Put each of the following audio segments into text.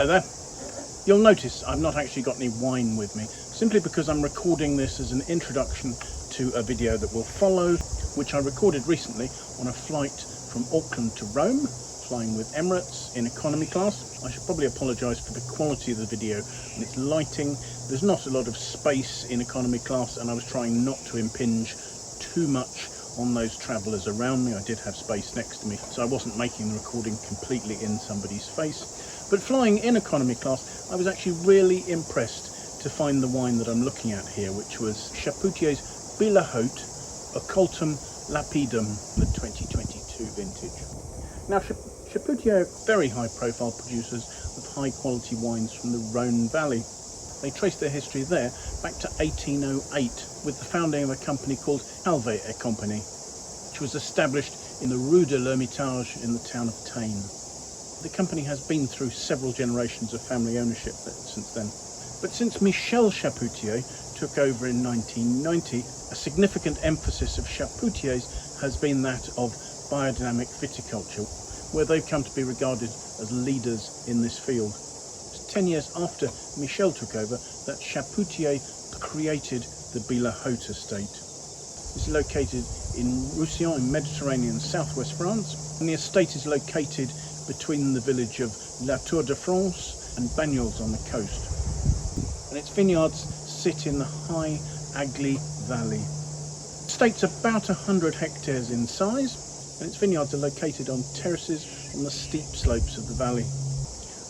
Hello there. You'll notice I've not actually got any wine with me, simply because I'm recording this as an introduction to a video that will follow, which I recorded recently on a flight from Auckland to Rome, flying with Emirates in economy class. I should probably apologise for the quality of the video and its lighting. There's not a lot of space in economy class, and I was trying not to impinge too much on those travellers around me. I did have space next to me, so I wasn't making the recording completely in somebody's face. But flying in economy class, I was actually really impressed to find the wine that I'm looking at here, which was Chapoutrier's Bila Haut Occultum Lapidem, the 2022 vintage. Now, Chapoutier are very high-profile producers of high-quality wines from the Rhône Valley. They trace their history there back to 1808 with the founding of a company called Palate Company, which was established in the Rue de l'Hermitage in the town of Tain. The company has been through several generations of family ownership since then. But since Michel Chapoutier took over in 1990, a significant emphasis of Chapoutier's has been that of biodynamic viticulture, where they've come to be regarded as leaders in this field. 10 years after Michel took over, that Chapoutier created the Bila Haut estate. It's located in Roussillon in Mediterranean southwest France, and the estate is located between the village of Latour de France and Banyuls on the coast. And its vineyards sit in the high Agly Valley. The estate's about 100 hectares in size, and its vineyards are located on terraces on the steep slopes of the valley,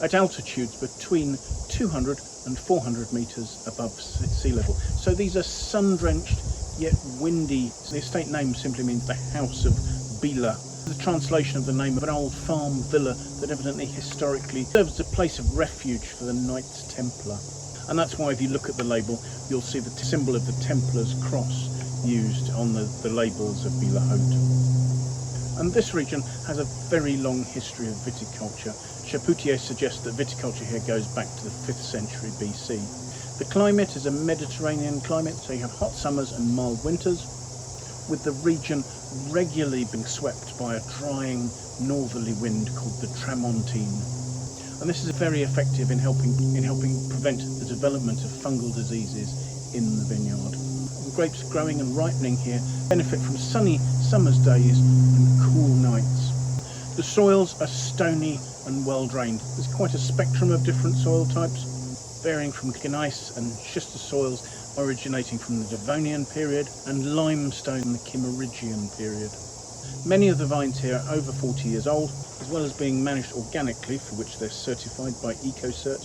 at altitudes between 200 and 400 metres above sea level. So these are sun-drenched yet windy. The estate name simply means the House of Bila, the translation of the name of an old farm villa that evidently historically served as a place of refuge for the Knights Templar. And that's why if you look at the label, you'll see the symbol of the Templars cross used on the labels of Bila Haut. And this region has a very long history of viticulture. Chapoutier suggests that viticulture here goes back to the 5th century BC. The climate is a Mediterranean climate, so you have hot summers and mild winters, with the region regularly being swept by a drying northerly wind called the Tramontine. And this is very effective in helping prevent the development of fungal diseases in the vineyard. And grapes growing and ripening here benefit from sunny summer's days and cool nights. The soils are stony and well drained. There's quite a spectrum of different soil types, varying from gneiss and schistous soils originating from the Devonian period and limestone in the Kimmeridgian period. Many of the vines here are over 40 years old, as well as being managed organically, for which they're certified by Ecocert.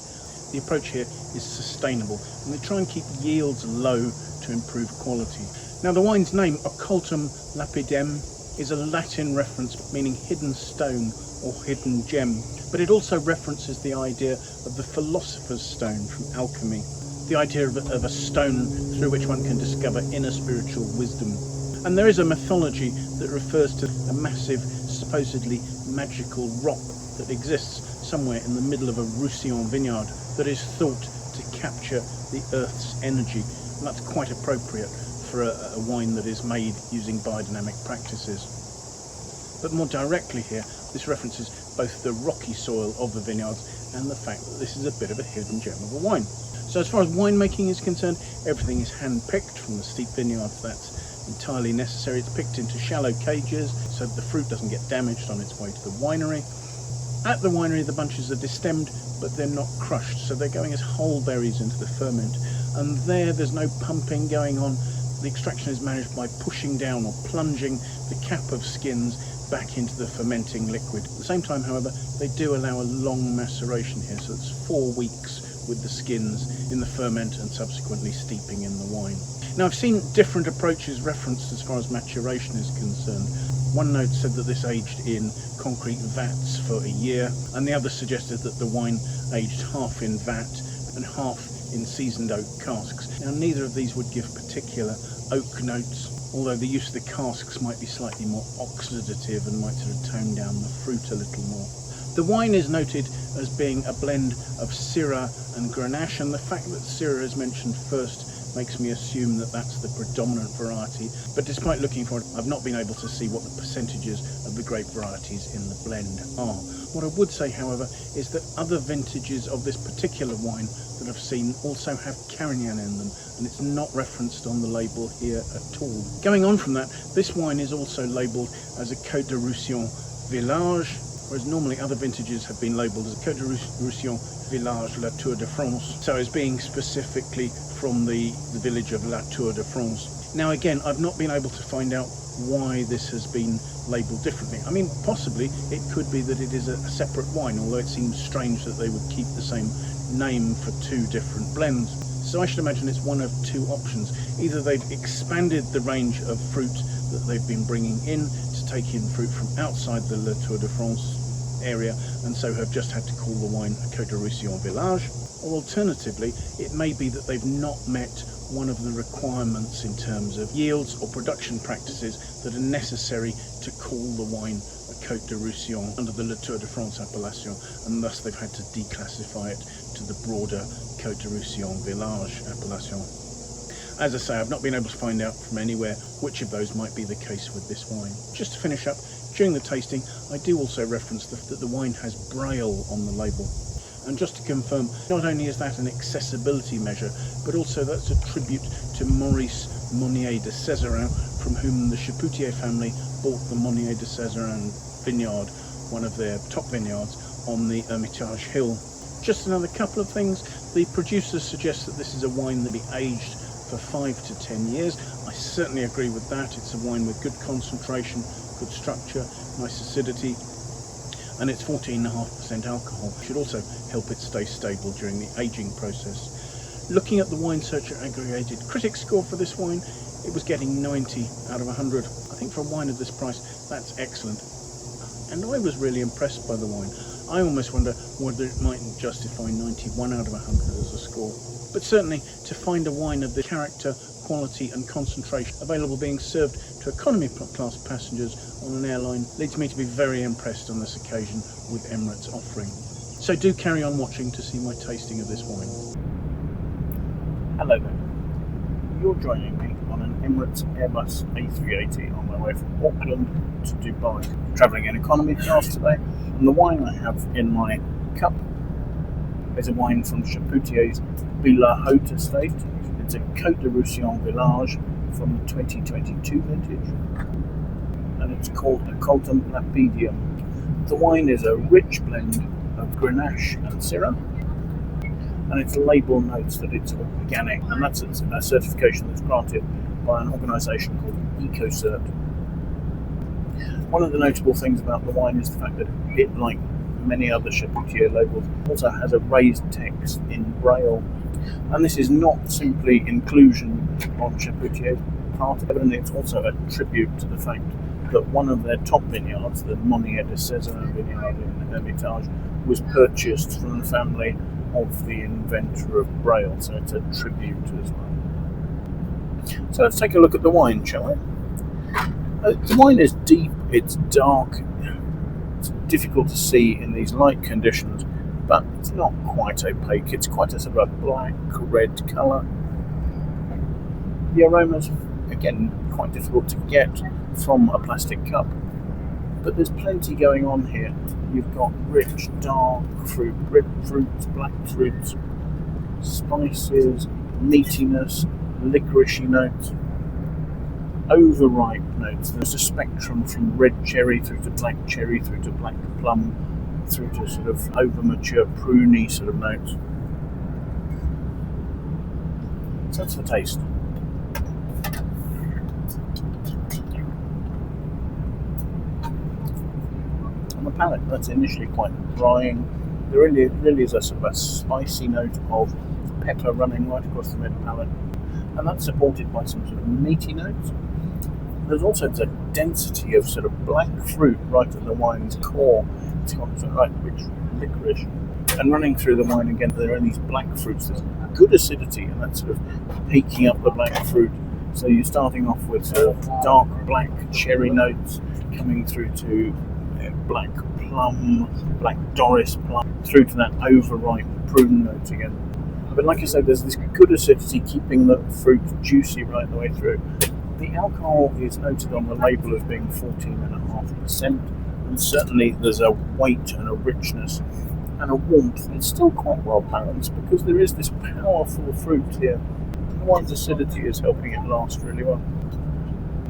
The approach here is sustainable, and they try and keep yields low to improve quality. Now, the wine's name, Occultum Lapidem, is a Latin reference meaning hidden stone or hidden gem, but it also references the idea of the philosopher's stone from alchemy, the idea of a stone through which one can discover inner spiritual wisdom. And there is a mythology that refers to a massive, supposedly magical rock that exists somewhere in the middle of a Roussillon vineyard that is thought to capture the earth's energy. And that's quite appropriate for a wine that is made using biodynamic practices. But more directly here, this references both the rocky soil of the vineyards and the fact that this is a bit of a hidden gem of a wine. So as far as winemaking is concerned, everything is hand-picked from the steep vineyards. That's entirely necessary. It's picked into shallow cages so that the fruit doesn't get damaged on its way to the winery. At the winery, the bunches are destemmed, but they're not crushed, so they're going as whole berries into the ferment. And there's no pumping going on. The extraction is managed by pushing down or plunging the cap of skins back into the fermenting liquid. At the same time, however, they do allow a long maceration here, so it's 4 weeks with the skins in the ferment and subsequently steeping in the wine. Now, I've seen different approaches referenced as far as maturation is concerned. One note said that this aged in concrete vats for a year, and the other suggested that the wine aged half in vat and half in seasoned oak casks. Now, neither of these would give particular oak notes, although the use of the casks might be slightly more oxidative and might sort of tone down the fruit a little more. The wine is noted as being a blend of Syrah and Grenache, and the fact that Syrah is mentioned first makes me assume that that's the predominant variety, but despite looking for it, I've not been able to see what the percentages of the grape varieties in the blend are. What I would say, however, is that other vintages of this particular wine that I've seen also have Carignan in them, and it's not referenced on the label here at all. Going on from that, this wine is also labelled as a Cotes du Roussillon Village, whereas normally other vintages have been labelled as Cotes du Roussillon Village Latour de France, so as being specifically from the village of Latour de France. Now again, I've not been able to find out why this has been labelled differently. I mean, possibly it could be that it is a separate wine, although it seems strange that they would keep the same name for two different blends. So I should imagine it's one of two options. Either they've expanded the range of fruit that they've been bringing in to take in fruit from outside the Latour de France area, and so have just had to call the wine a Cotes du Roussillon Village. Or alternatively, it may be that they've not met one of the requirements in terms of yields or production practices that are necessary to call the wine a Cotes du Roussillon under the Latour de France Appellation, and thus they've had to declassify it to the broader Cotes du Roussillon Village Appellation. As I say, I've not been able to find out from anywhere which of those might be the case with this wine. Just to finish up, during the tasting, I do also reference that the wine has braille on the label. And just to confirm, not only is that an accessibility measure, but also that's a tribute to Maurice Monnier de Césarin, from whom the Chapoutier family bought the Monnier de Césarin vineyard, one of their top vineyards, on the Hermitage hill. Just another couple of things. The producers suggest that this is a wine that will be aged for 5 to 10 years. I certainly agree with that. It's a wine with good concentration, good structure, nice acidity, and it's 14.5% alcohol. Should also help it stay stable during the aging process. Looking at the Wine Searcher aggregated critic score for this wine, it was getting 90 out of 100. I think for a wine of this price, that's excellent. And I was really impressed by the wine. I almost wonder whether it mightn't justify 91 out of 100 as a score. But certainly, to find a wine of the character, quality and concentration available being served to economy class passengers on an airline leads me to be very impressed on this occasion with Emirates offering. So do carry on watching to see my tasting of this wine. Hello there. You're joining me on an Emirates Airbus A380 on my way from Auckland to Dubai. Travelling in economy class today, and the wine I have in my cup is a wine from Chapoutier's Bila Haut estate. It's a Cotes du Roussillon Village from the 2022 vintage, and it's called Occultum Lapidem. The wine is a rich blend of Grenache and Syrah, and its label notes that it's organic, and that's a certification that's granted by an organisation called Ecocert. One of the notable things about the wine is the fact that it, like many other Chapoutier labels, also has a raised text in braille. And this is not simply inclusion on Chapoutier's part, evidently it's also a tribute to the fact that one of their top vineyards, the Monnier de Césarin vineyard in Hermitage, was purchased from the family of the inventor of braille, so it's a tribute as well. So let's take a look at the wine, shall we? The wine is deep, it's dark, it's difficult to see in these light conditions, but it's not quite opaque. It's quite a sort of a black-red colour. The aromas, again, quite difficult to get from a plastic cup, but there's plenty going on here. You've got rich, dark fruit, red fruits, black fruits, spices, meatiness, licoricey notes, overripe notes. There's a spectrum from red cherry through to black plum, through to sort of over-mature, pruny sort of notes. So that's the taste. On the palate, that's initially quite drying. There really is a sort of a spicy note of pepper running right across the mid palate, and that's supported by some sort of meaty notes. There's also the density of sort of black fruit right at the wine's core. It's got sort of like rich licorice, and running through the wine again, there are these black fruits. There's good acidity, and that's sort of peaking up the black fruit. So you're starting off with sort of dark black cherry notes, coming through to black plum, black Doris plum, through to that overripe prune note again. But like I said, there's this good acidity keeping the fruit juicy right the way through. The alcohol is noted on the label as being 14.5%, and certainly there's a weight and a richness and a warmth. It's still quite well balanced because there is this powerful fruit here. The wine's acidity is helping it last really well.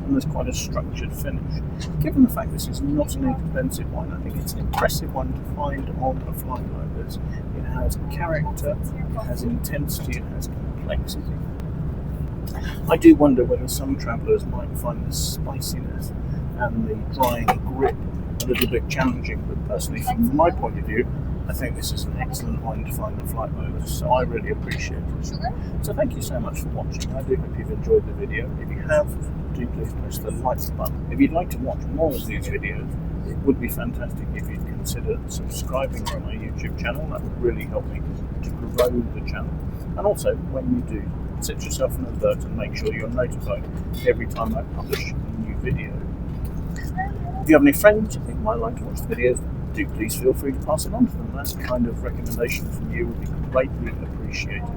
And there's quite a structured finish. Given the fact this is not an expensive wine, I think it's an impressive one to find on a flight like this. It has character, it has intensity, it has complexity. I do wonder whether some travellers might find the spiciness and the drying grip a little bit challenging, but personally from my point of view, I think this is an excellent wine to find on a flight like this, so I really appreciate it. So thank you so much for watching. I do hope you've enjoyed the video. If you have, do please press the like button. If you'd like to watch more of these videos, it would be fantastic if you'd consider subscribing to my YouTube channel. That would really help me to grow the channel. And also, when you do, set yourself an alert and make sure you're notified every time I publish a new video. If you have any friends you think might like to watch the videos, do please feel free to pass it on to them. That kind of recommendation from you would be greatly appreciated.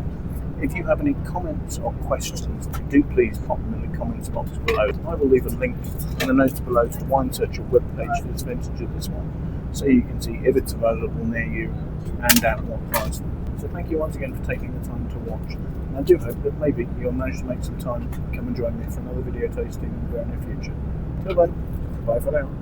If you have any comments or questions, do please pop them in the comments box below. I will leave a link in the notes below to the Wine Searcher webpage for this vintage of this one, so you can see if it's available near you and at what price. So thank you once again for taking the time to watch. And I do hope that maybe you'll manage to make some time to come and join me for another video tasting in the very near future. Till then, bye for now.